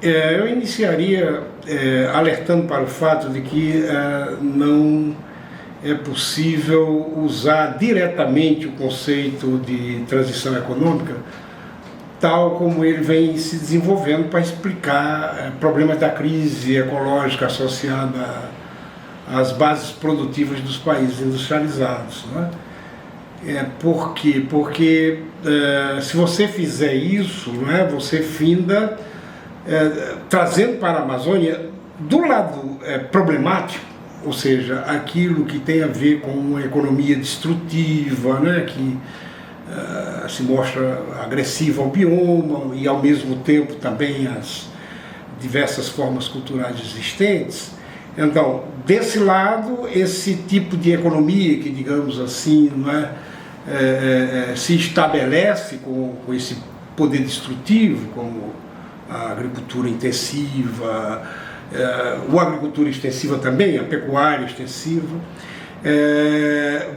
Eu iniciaria alertando para o fato de que não é possível usar diretamente o conceito de transição econômica tal como ele vem se desenvolvendo para explicar problemas da crise ecológica associada às bases produtivas dos países industrializados, não é? Por quê? Porque se você fizer isso, não é, você finda trazendo para a Amazônia, do lado problemático, ou seja, aquilo que tem a ver com uma economia destrutiva, né, que se mostra agressiva ao bioma e ao mesmo tempo também as diversas formas culturais existentes. Então, desse lado, esse tipo de economia que, digamos assim, não é, se estabelece com esse poder destrutivo, como a agricultura intensiva, a agricultura extensiva também, a pecuária extensiva,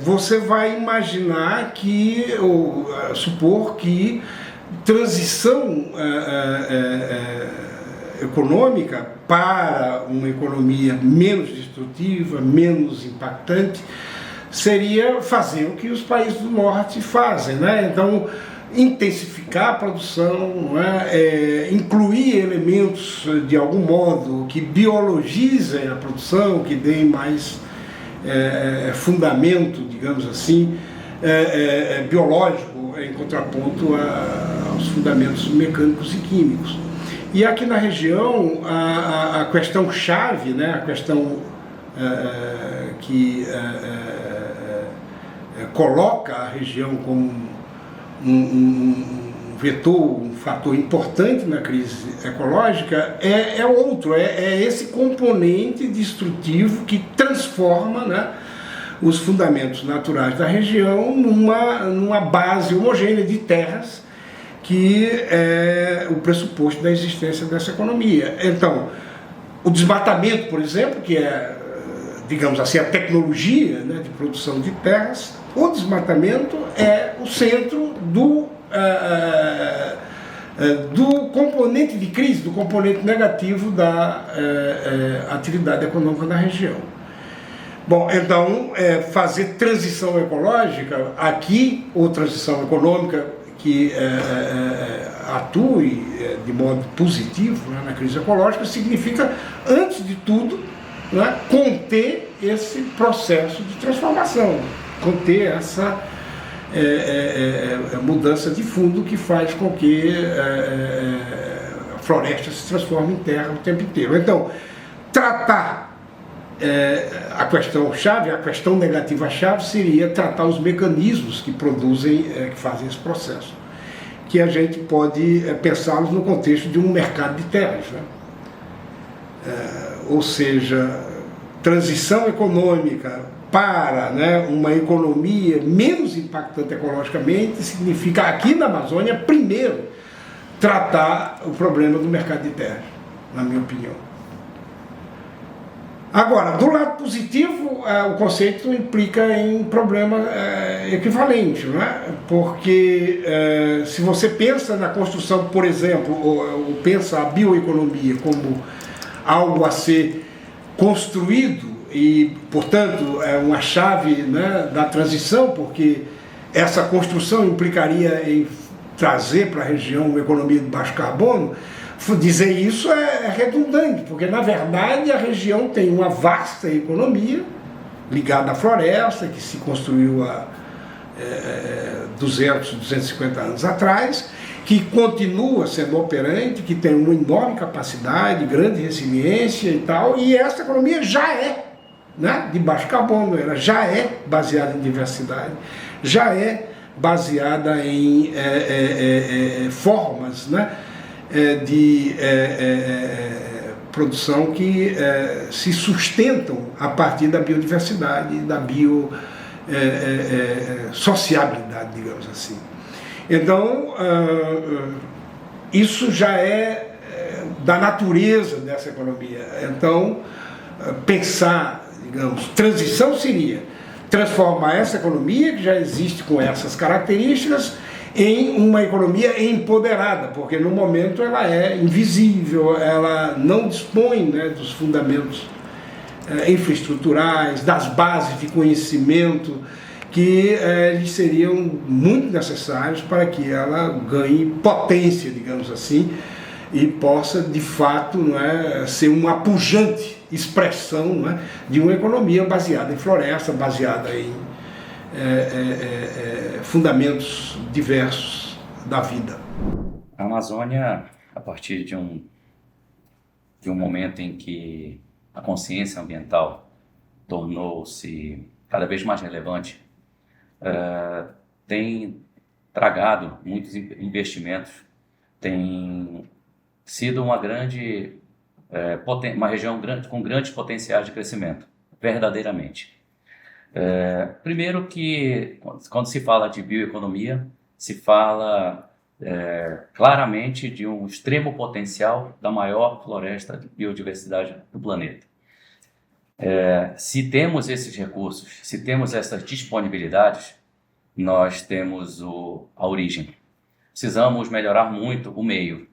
você vai imaginar que, ou supor que transição econômica para uma economia menos destrutiva, menos impactante, seria fazer o que os países do norte fazem, né? Então, intensificar a produção, incluir elementos de algum modo que biologizem a produção, que deem mais fundamento, digamos assim, biológico em contraponto aos fundamentos mecânicos e químicos. E aqui na região a questão chave, né, a questão que coloca a região como um vetor, um fator importante na crise ecológica é outro, é esse componente destrutivo que transforma, né, os fundamentos naturais da região numa base homogênea de terras que é o pressuposto da existência dessa economia. Então, o desmatamento, por exemplo, que é, digamos assim, a tecnologia, né, de produção de terras, o desmatamento é o centro do componente de crise, do componente negativo da atividade econômica na região. Bom, então, fazer transição ecológica aqui, ou transição econômica que atue de modo positivo, né, na crise ecológica, significa, antes de tudo, né, conter esse processo de transformação, conter essa mudança de fundo que faz com que a floresta se transforme em terra o tempo inteiro. Então, tratar a questão chave, a questão negativa chave seria tratar os mecanismos que produzem, que fazem esse processo, que a gente pode pensá-los no contexto de um mercado de terras, né? Ou seja, transição econômica para, né, uma economia menos impactante ecologicamente significa, aqui na Amazônia, primeiro, tratar o problema do mercado de terras, na minha opinião. Agora, do lado positivo, o conceito implica em problema equivalente, não é? Porque se você pensa na construção, por exemplo, ou pensa a bioeconomia como algo a ser construído e, portanto, é uma chave, né, da transição, porque essa construção implicaria em trazer para a região uma economia de baixo carbono, dizer isso é redundante, porque, na verdade, a região tem uma vasta economia ligada à floresta, que se construiu há 200, 250 anos atrás, que continua sendo operante, que tem uma enorme capacidade, grande resiliência e tal, e essa economia já é, né, de baixo carbono, ela já é baseada em diversidade, já é baseada em formas, né, de produção que se sustentam a partir da biodiversidade e da sociabilidade, digamos assim. Então, isso já é da natureza dessa economia. Então, pensar, digamos, transição seria transformar essa economia, que já existe com essas características, em uma economia empoderada, porque no momento ela é invisível, ela não dispõe, né, dos fundamentos infraestruturais, das bases de conhecimento que lhes seriam muito necessários para que ela ganhe potência, digamos assim, e possa de fato, não é, ser uma pujante expressão, não é, de uma economia baseada em floresta, baseada em fundamentos diversos da vida. A Amazônia, a partir de um momento em que a consciência ambiental tornou-se cada vez mais relevante, tem tragado muitos investimentos, tem sido uma região com grandes potenciais de crescimento, verdadeiramente. Primeiro que, quando se fala de bioeconomia, se fala claramente de um extremo potencial da maior floresta de biodiversidade do planeta. Se temos esses recursos, se temos essas disponibilidades, nós temos a origem. Precisamos melhorar muito o meio,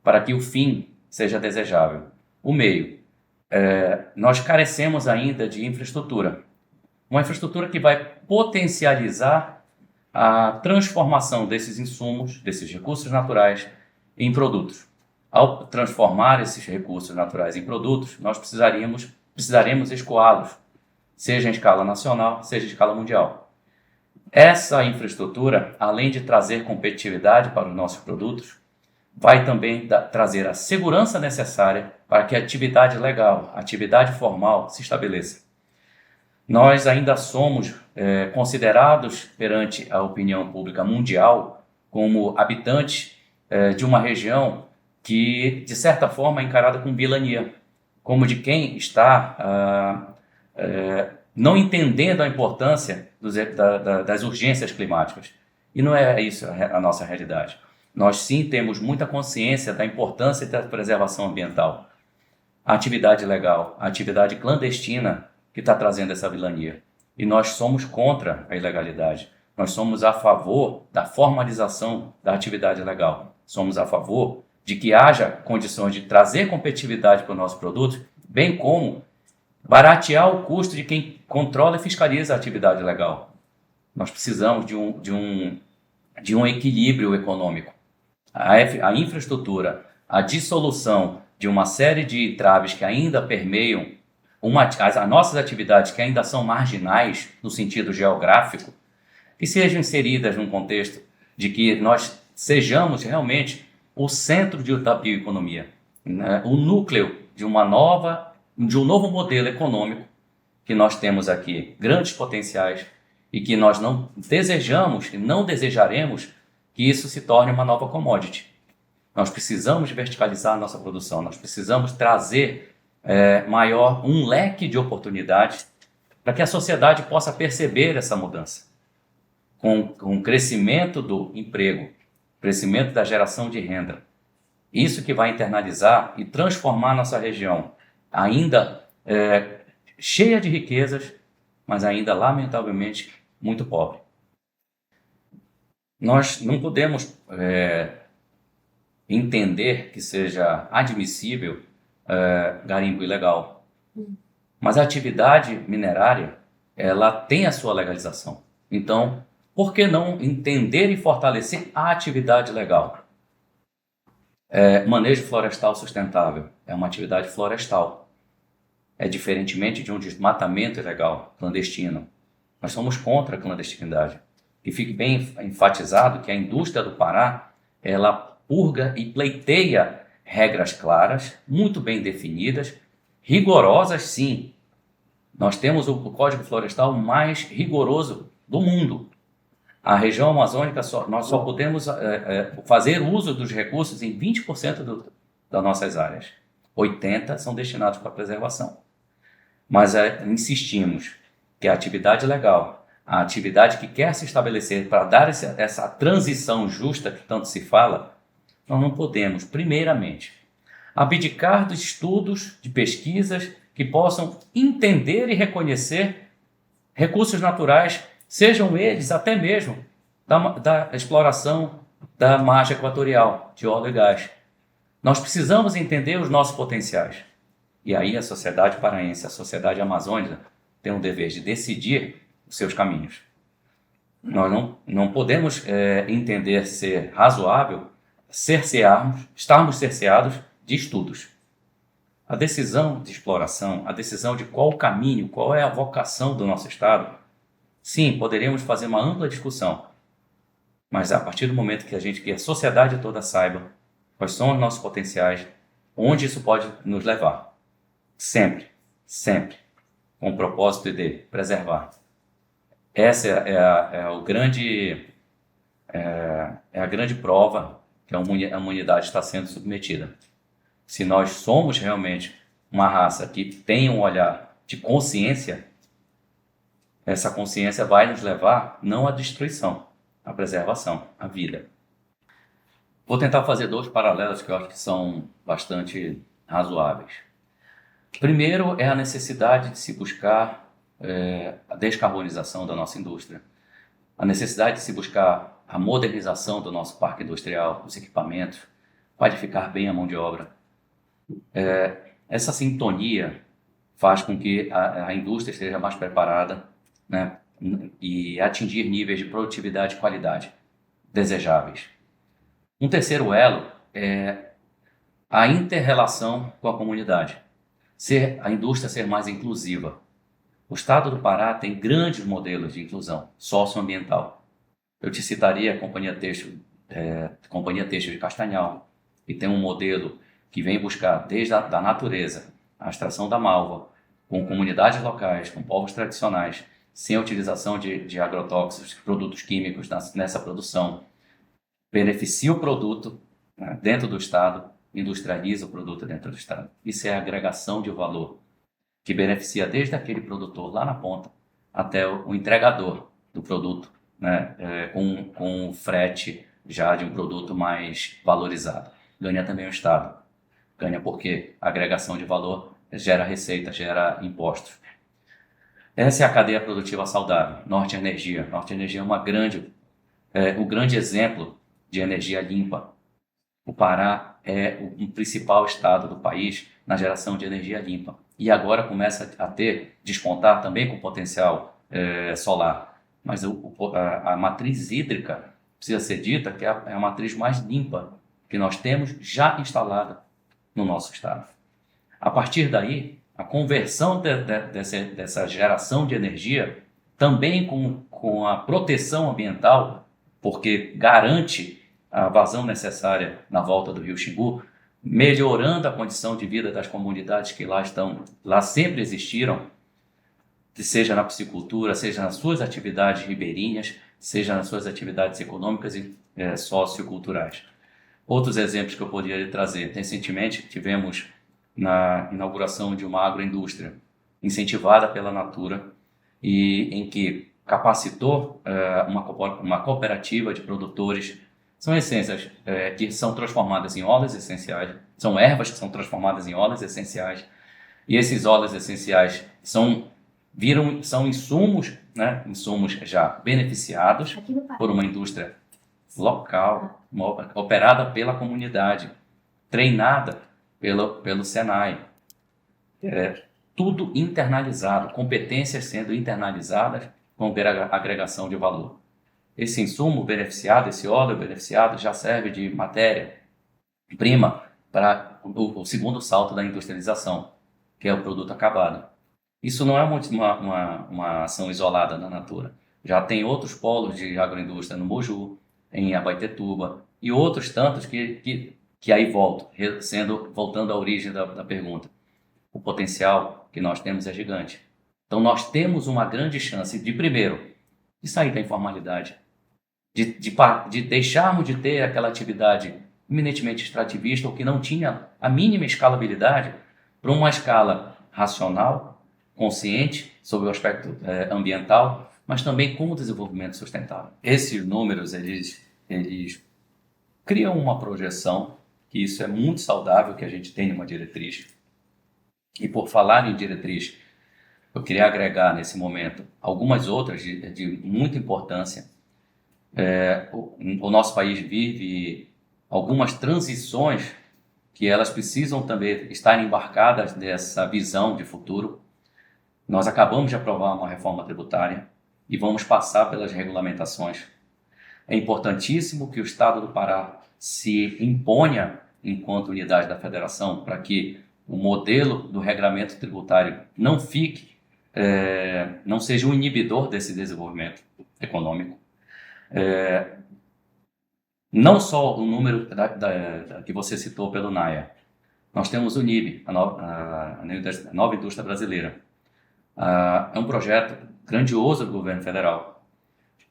para que o fim seja desejável. O meio. Nós carecemos ainda de infraestrutura. Uma infraestrutura que vai potencializar a transformação desses insumos, desses recursos naturais, em produtos. Ao transformar esses recursos naturais em produtos, nós precisaremos escoá-los, seja em escala nacional, seja em escala mundial. Essa infraestrutura, além de trazer competitividade para os nossos produtos, vai também trazer a segurança necessária para que a atividade legal, a atividade formal se estabeleça. Nós ainda somos considerados perante a opinião pública mundial como habitantes de uma região que, de certa forma, é encarada com vilania, como de quem está não entendendo a importância das urgências climáticas. E não é isso a nossa realidade. Nós sim temos muita consciência da importância da preservação ambiental. A atividade legal, a atividade clandestina que está trazendo essa vilania. E nós somos contra a ilegalidade. Nós somos a favor da formalização da atividade legal. Somos a favor de que haja condições de trazer competitividade para os nossos produtos, bem como baratear o custo de quem controla e fiscaliza a atividade legal. Nós precisamos de um equilíbrio econômico. A infraestrutura, a dissolução de uma série de entraves que ainda permeiam as nossas atividades, que ainda são marginais no sentido geográfico, que sejam inseridas num contexto de que nós sejamos realmente o centro da bioeconomia, né? O núcleo de um novo modelo econômico, que nós temos aqui grandes potenciais e que nós não desejamos e não desejaremos que isso se torne uma nova commodity. Nós precisamos verticalizar a nossa produção, nós precisamos trazer um leque de oportunidades para que a sociedade possa perceber essa mudança. Com o crescimento do emprego, crescimento da geração de renda. Isso que vai internalizar e transformar nossa região, ainda cheia de riquezas, mas ainda, lamentavelmente, muito pobre. Nós não podemos entender que seja admissível garimpo ilegal. Mas a atividade minerária, ela tem a sua legalização. Então, por que não entender e fortalecer a atividade legal? Manejo florestal sustentável é uma atividade florestal. Diferentemente de um desmatamento ilegal, clandestino. Nós somos contra a clandestinidade. E fique bem enfatizado que a indústria do Pará, ela purga e pleiteia regras claras, muito bem definidas, rigorosas sim. Nós temos o Código Florestal mais rigoroso do mundo. A região amazônica, nós só podemos fazer uso dos recursos em 20% das nossas áreas. 80% são destinados para a preservação. Mas insistimos que a atividade legal, a atividade que quer se estabelecer para dar essa transição justa que tanto se fala, nós não podemos, primeiramente, abdicar dos estudos, de pesquisas que possam entender e reconhecer recursos naturais, sejam eles até mesmo da exploração da margem equatorial de óleo e gás. Nós precisamos entender os nossos potenciais. E aí a sociedade paraense, a sociedade amazônica, tem o dever de decidir os seus caminhos. Nós não podemos entender ser razoável estarmos cerceados de estudos. A decisão de exploração, a decisão de qual o caminho, qual é a vocação do nosso Estado, sim, poderíamos fazer uma ampla discussão, mas a partir do momento que a sociedade toda saiba quais são os nossos potenciais, onde isso pode nos levar, sempre, sempre, com o propósito de preservar. Essa é a grande prova que a humanidade está sendo submetida. Se nós somos realmente uma raça que tem um olhar de consciência, essa consciência vai nos levar não à destruição, à preservação, à vida. Vou tentar fazer 2 paralelos que eu acho que são bastante razoáveis. Primeiro é a necessidade de se buscar a descarbonização da nossa indústria, a necessidade de se buscar a modernização do nosso parque industrial, dos equipamentos, qualificar bem a mão de obra. Essa sintonia faz com que a indústria esteja mais preparada, né, e atingir níveis de produtividade e qualidade desejáveis. Um terceiro elo é a inter-relação com a comunidade, a indústria ser mais inclusiva. O estado do Pará tem grandes modelos de inclusão socioambiental. Eu te citaria a Companhia Têxtil de Castanhal, que tem um modelo que vem buscar desde da natureza a extração da malva, com comunidades locais, com povos tradicionais, sem a utilização de agrotóxicos, produtos químicos nessa produção. Beneficia o produto, né, dentro do Estado, industrializa o produto dentro do Estado. Isso é a agregação de valor, que beneficia desde aquele produtor lá na ponta até o entregador do produto, né, com frete já de um produto mais valorizado. Ganha também o Estado. Ganha porque a agregação de valor gera receita, gera impostos. Essa é a cadeia produtiva saudável. Norte Energia. Norte Energia é um grande exemplo de energia limpa. O Pará é o principal estado do país na geração de energia limpa. E agora começa a despontar também com potencial solar. Mas a matriz hídrica, precisa ser dita, que é a matriz mais limpa que nós temos já instalada no nosso estado. A partir daí, a conversão dessa geração de energia, também com a proteção ambiental, porque garante a vazão necessária na volta do rio Xingu, melhorando a condição de vida das comunidades que lá sempre existiram, seja na piscicultura, seja nas suas atividades ribeirinhas, seja nas suas atividades econômicas e socioculturais. Outros exemplos que eu poderia lhe trazer. Recentemente tivemos na inauguração de uma agroindústria incentivada pela Natura e em que capacitou uma cooperativa de produtores. São essências que são transformadas em óleos essenciais, são ervas que são transformadas em óleos essenciais, e esses óleos essenciais são insumos, né, insumos já beneficiados por uma indústria local, operada pela comunidade, treinada pelo Senai. Tudo internalizado, competências sendo internalizadas com agregação de valor. Esse insumo beneficiado, esse óleo beneficiado já serve de matéria-prima para o segundo salto da industrialização, que é o produto acabado. Isso não é uma ação isolada na Natura. Já tem outros polos de agroindústria no Moju, em Abaetetuba, e outros tantos que aí voltando à origem da pergunta. O potencial que nós temos é gigante. Então nós temos uma grande chance primeiro, de sair da informalidade, de deixarmos de ter aquela atividade eminentemente extrativista ou que não tinha a mínima escalabilidade para uma escala racional, consciente sobre o aspecto ambiental, mas também com o desenvolvimento sustentável. Esses números, eles criam uma projeção, que isso é muito saudável, que a gente tenha uma diretriz. E por falar em diretriz, eu queria agregar nesse momento algumas outras de muita importância. O nosso país vive algumas transições que elas precisam também estar embarcadas nessa visão de futuro. Nós acabamos de aprovar uma reforma tributária e vamos passar pelas regulamentações. É importantíssimo que o Estado do Pará se imponha enquanto unidade da federação para que o modelo do regramento tributário não seja um inibidor desse desenvolvimento econômico. Não só o número que você citou pelo NAIA. Nós temos o NIB, a Nova Indústria Brasileira. É um projeto grandioso do governo federal,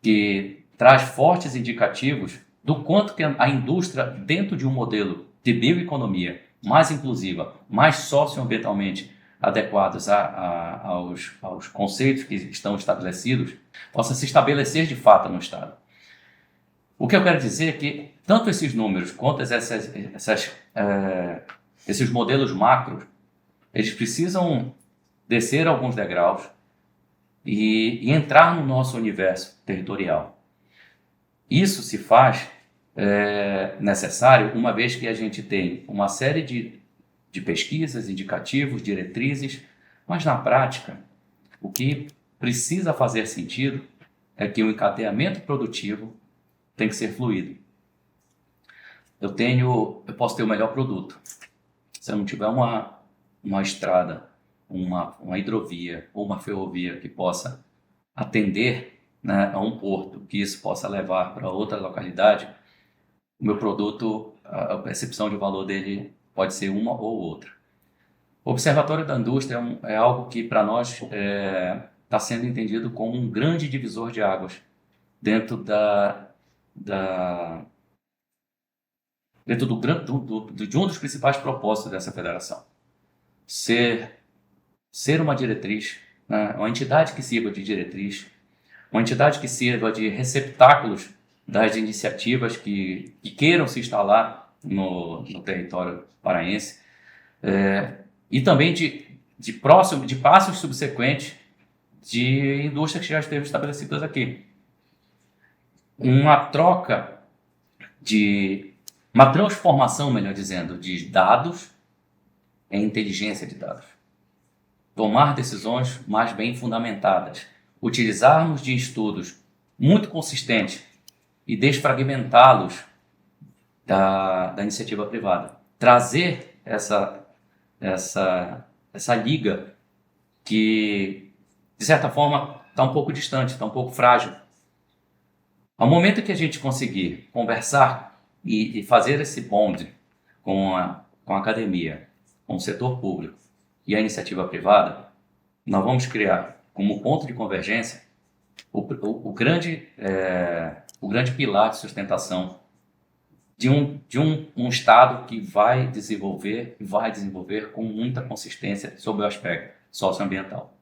que traz fortes indicativos do quanto que a indústria, dentro de um modelo de bioeconomia mais inclusiva, mais socioambientalmente adequados aos conceitos que estão estabelecidos, possa se estabelecer de fato no Estado. O que eu quero dizer é que tanto esses números quanto esses modelos macros, eles precisam descer alguns degraus e entrar no nosso universo territorial. Isso se faz necessário uma vez que a gente tem uma série de pesquisas, indicativos, diretrizes, mas na prática, o que precisa fazer sentido é que o encadeamento produtivo tem que ser fluido. Eu posso ter o melhor produto. Se eu não tiver uma estrada, uma hidrovia ou uma ferrovia que possa atender, né, a um porto, que isso possa levar para outra localidade, o meu produto, a percepção de valor dele pode ser uma ou outra. O Observatório da Indústria é algo que para nós está sendo entendido como um grande divisor de águas dentro de um dos principais propósitos dessa federação. Ser uma diretriz, né? Uma entidade que sirva de diretriz, uma entidade que sirva de receptáculos das iniciativas que queiram se instalar no território paraense, e também de passos subsequentes de indústrias que já estejam estabelecidas aqui. Uma transformação, melhor dizendo, de dados em inteligência de dados. Tomar decisões mais bem fundamentadas, utilizarmos de estudos muito consistentes e desfragmentá-los da iniciativa privada. Trazer essa liga que, de certa forma, está um pouco distante, está um pouco frágil. Ao momento que a gente conseguir conversar e fazer esse bonde com a academia, com o setor público e a iniciativa privada, nós vamos criar como ponto de convergência o grande pilar de sustentação de um Estado que vai desenvolver com muita consistência sobre o aspecto socioambiental.